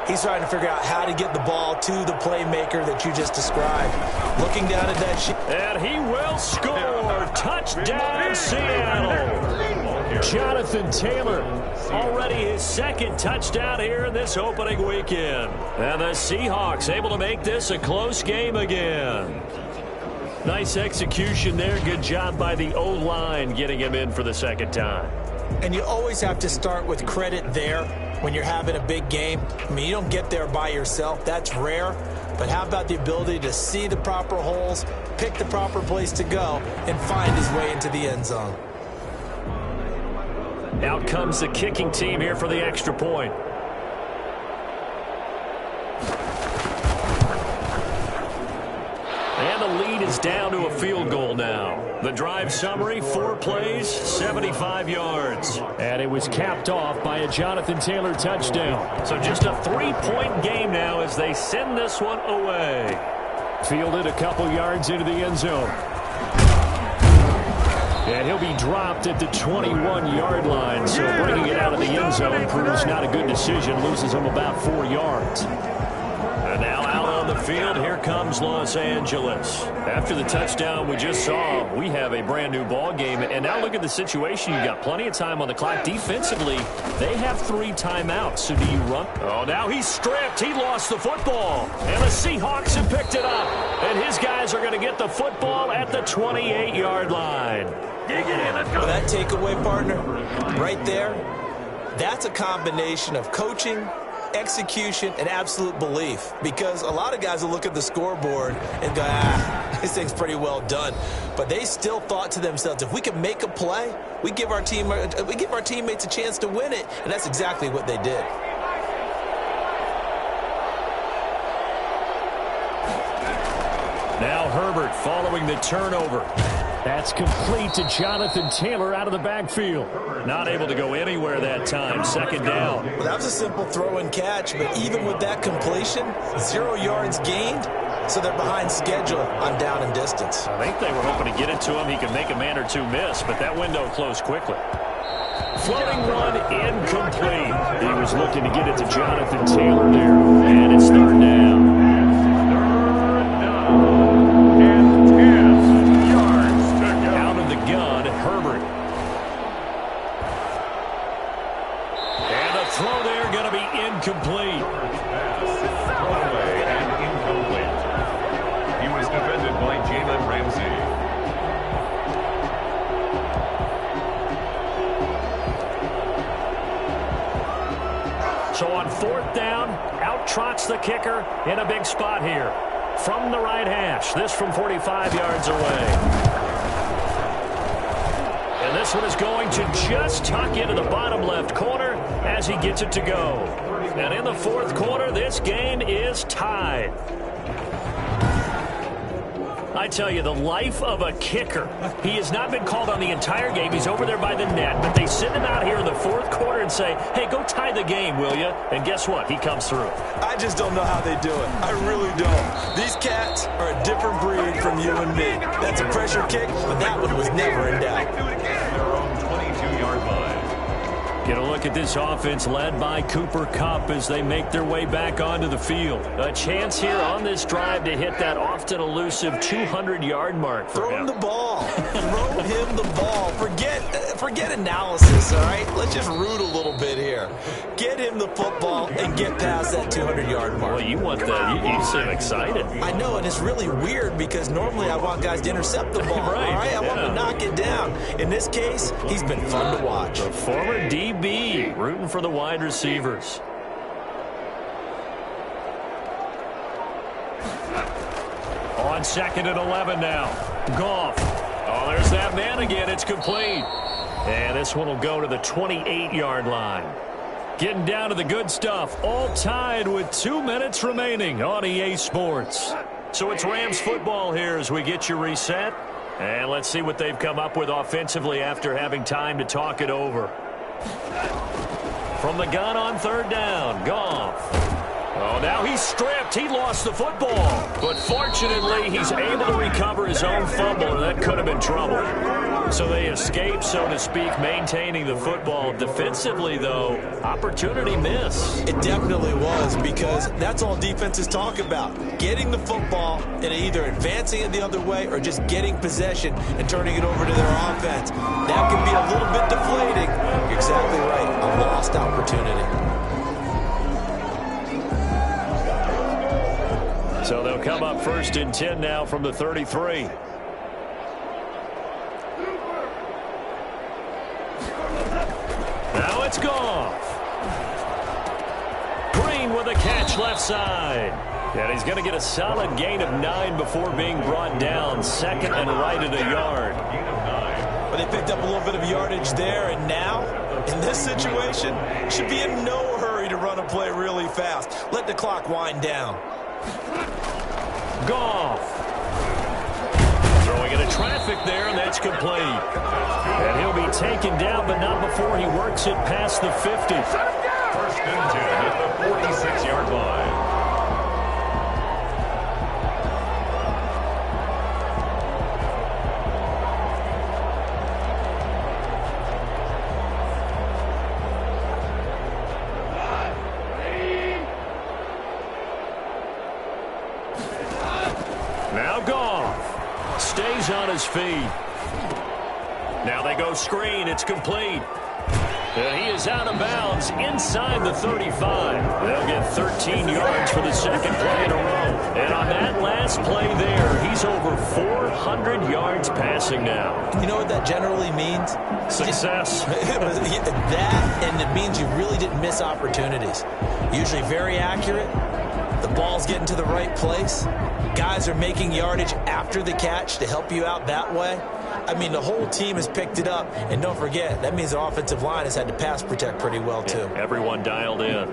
He's trying to figure out how to get the ball to the playmaker that you just described. Looking down at that sheet. And he will score. Touchdown, Seattle. Jonathan Taylor, already his second touchdown here in this opening weekend. And the Seahawks able to make this a close game again. Nice execution there. Good job by the O-line getting him in for the second time. And you always have to start with credit there when you're having a big game. I mean, you don't get there by yourself. That's rare. But how about the ability to see the proper holes, pick the proper place to go, and find his way into the end zone? Out comes the kicking team here for the extra point. And the lead is down to a field goal now. The drive summary, 4 plays, 75 yards. And it was capped off by a Jonathan Taylor touchdown. So just a 3-point game now as they send this one away. Fielded a couple yards into the end zone. And he'll be dropped at the 21-yard line, so bringing it out of the end zone proves not a good decision, loses him about 4 yards. And now out on the field, here comes Los Angeles. After the touchdown we just saw, we have a brand-new ball game. And now look at the situation. You've got plenty of time on the clock. Defensively, they have 3 timeouts. So do you run? Oh, now he's stripped. He lost the football. And the Seahawks have picked it up. And his guys are going to get the football at the 28-yard line. Well, that takeaway, partner, right there, that's a combination of coaching, execution, and absolute belief. Because a lot of guys will look at the scoreboard and go, this thing's pretty well done. But they still thought to themselves, if we can make a play, we give our teammates a chance to win it. And that's exactly what they did. Now Herbert following the turnover. That's complete to Jonathan Taylor out of the backfield. Not able to go anywhere that time. Second down. Well, that was a simple throw and catch, but even with that completion, 0 yards gained, so they're behind schedule on down and distance. I think they were hoping to get it to him. He could make a man or 2 miss, but that window closed quickly. Floating run incomplete. He was looking to get it to Jonathan Taylor there, and it's third down. Complete. Throwaway and incomplete. He was defended by Jalen Ramsey. So on 4th down, out trots the kicker in a big spot here. From the right hash, this from 45 yards away. And this one is going to just tuck into the bottom left corner as he gets it to go. And in the 4th quarter, this game is tied. I tell you, the life of a kicker. He has not been called on the entire game. He's over there by the net. But they send him out here in the 4th quarter and say, hey, go tie the game, will you? And guess what? He comes through. I just don't know how they do it. I really don't. These cats are a different breed from you and me. That's a pressure kick, but that one was never in doubt. Their own 22-yard line. Get a look at this offense led by Cooper Kupp as they make their way back onto the field. A chance here on this drive to hit that often elusive 200-yard mark for him. Throw him the ball. Throw him the ball. Forget analysis, all right? Let's just root a little bit here. Get him the football and get past that 200-yard mark. Well, you want that. You seem excited. I know, and it's really weird because normally I want guys to intercept the ball, right, all right? I want them to knock it down. In this case, he's been fun to watch. The former DB rooting for the wide receivers. On 2nd and 11 now. Goff. Oh, there's that man again. It's complete. And this one will go to the 28-yard line. Getting down to the good stuff. All tied with 2 minutes remaining on EA Sports. So it's Rams football here as we get you reset. And let's see what they've come up with offensively after having time to talk it over. From the gun on 3rd down, Goff. Oh, now he's stripped. He lost the football. But fortunately, he's able to recover his own fumble, and that could have been trouble. So they escape, so to speak, maintaining the football. Defensively, though, opportunity miss. It definitely was, because that's all defenses talk about. Getting the football and either advancing it the other way or just getting possession and turning it over to their offense. That can be a little bit deflating. You're exactly right. A lost opportunity. So they'll come up 1st and 10 now from the 33. Now it's Goff. Green with a catch left side. And he's going to get a solid gain of 9 before being brought down. 2nd and right at a yard. But they picked up a little bit of yardage there, and now, in this situation, should be in no hurry to run a play really fast. Let the clock wind down. Goff. Throwing into traffic there, and that's complete. And he'll be taken down, but not before he works it past the 50. 1st and 10 at the 46-yard line. Now Goff stays on his feet. Now they go screen. It's complete. And he is out of bounds inside the 35. They'll get 13 yards for the 2nd play in a row. And on that last play there, he's over 400 yards passing now. You know what that generally means? Success. That, and it means you really didn't miss opportunities. Usually very accurate. The ball's getting to the right place. Guys are making yardage after the catch to help you out that way. I mean, the whole team has picked it up. And don't forget, that means the offensive line has had to pass protect pretty well, too. Yeah, everyone dialed in.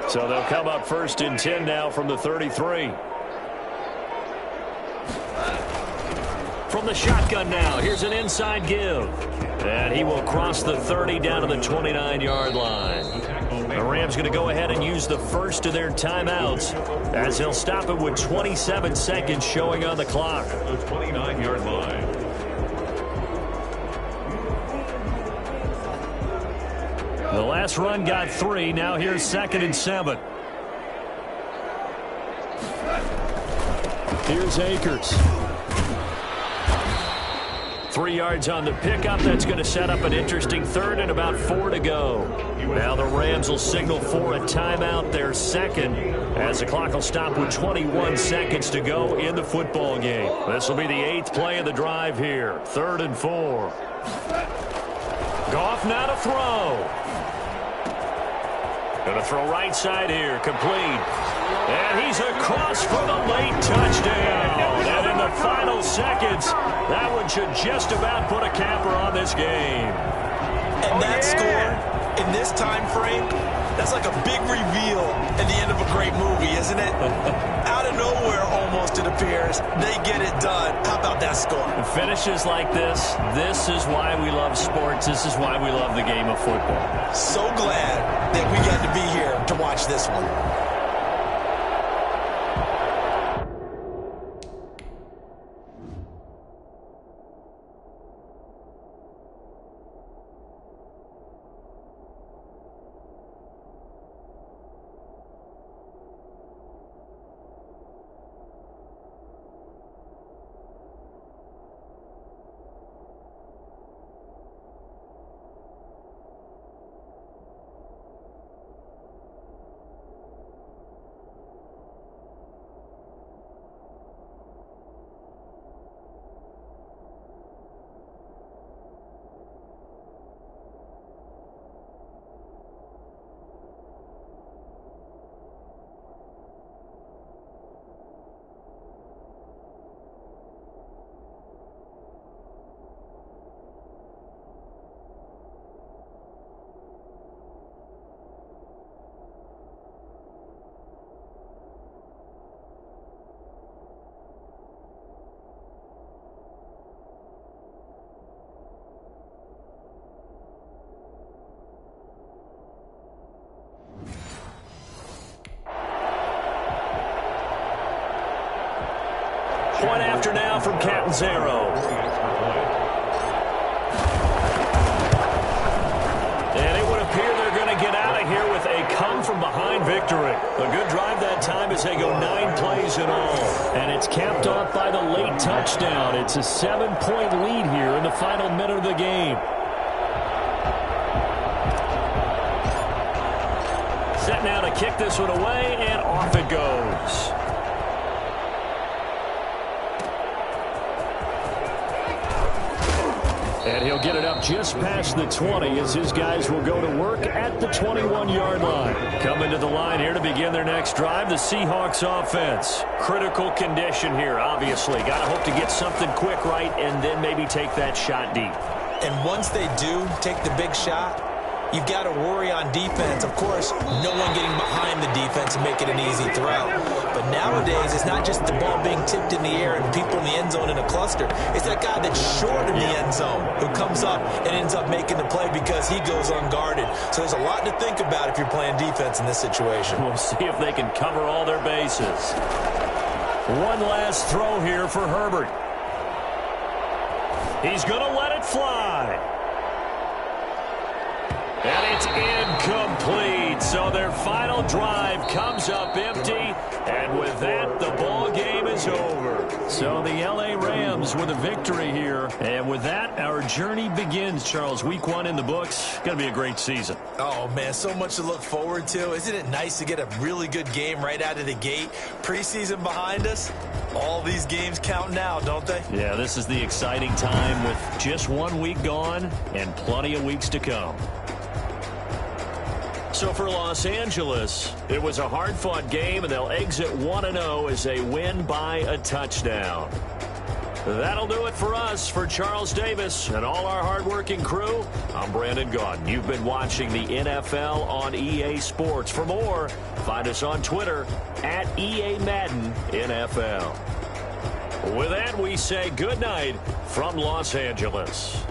So they'll come up 1st and 10 now from the 33. From the shotgun now, here's an inside give. And he will cross the 30 down to the 29-yard line. The Rams going to go ahead and use the first of their timeouts as they'll stop it with 27 seconds showing on the clock. The 29-yard line. The last run got 3. Now here's 2nd and 7. Here's Akers. 3 yards on the pickup. That's going to set up an interesting 3rd and about 4 to go. Now the Rams will signal for a timeout, their 2nd, as the clock will stop with 21 seconds to go in the football game. This will be the 8th play of the drive here. 3rd and 4. Goff now to throw. Going to throw right side here, complete. And he's across for the late touchdown. And in the final seconds, that one should just about put a capper on this game. And that score, in this time frame, that's like a big reveal at the end of a great movie, isn't it? Out of nowhere, almost, it appears. They get it done. How about that score? Finishes like this is why we love sports. This is why we love the game of football. So glad that we got to be here to watch this one. Point after now from Catanzaro. And it would appear they're going to get out of here with a come-from-behind victory. A good drive that time as they go 9 plays in all. And it's capped off by the late touchdown. It's a 7-point lead here in the final minute of the game. Set now to kick this one away, and off it goes. And he'll get it up just past the 20 as his guys will go to work at the 21-yard line. Coming to the line here to begin their next drive, the Seahawks offense. Critical condition here, obviously. Got to hope to get something quick right and then maybe take that shot deep. And once they do take the big shot, you've got to worry on defense. Of course, no one getting behind the defense and make it an easy throw. But nowadays, it's not just the ball being tipped in the air and people in the end zone in a cluster. It's that guy that's short of the end zone who comes up and ends up making the play because he goes unguarded. So there's a lot to think about if you're playing defense in this situation. We'll see if they can cover all their bases. One last throw here for Herbert. He's going to let it fly. And it's incomplete. So their final drive comes up empty. And with that, the ball game is over. So the L.A. Rams with a victory here. And with that, our journey begins, Charles. Week 1 in the books. Going to be a great season. Oh, man, so much to look forward to. Isn't it nice to get a really good game right out of the gate? Preseason behind us. All these games count now, don't they? Yeah, this is the exciting time with just 1 week gone and plenty of weeks to come. So for Los Angeles, it was a hard-fought game, and they'll exit 1-0 as they win by a touchdown. That'll do it for us. For Charles Davis and all our hard-working crew, I'm Brandon Gaudin. You've been watching the NFL on EA Sports. For more, find us on Twitter at EA Madden NFL. With that, we say good night from Los Angeles.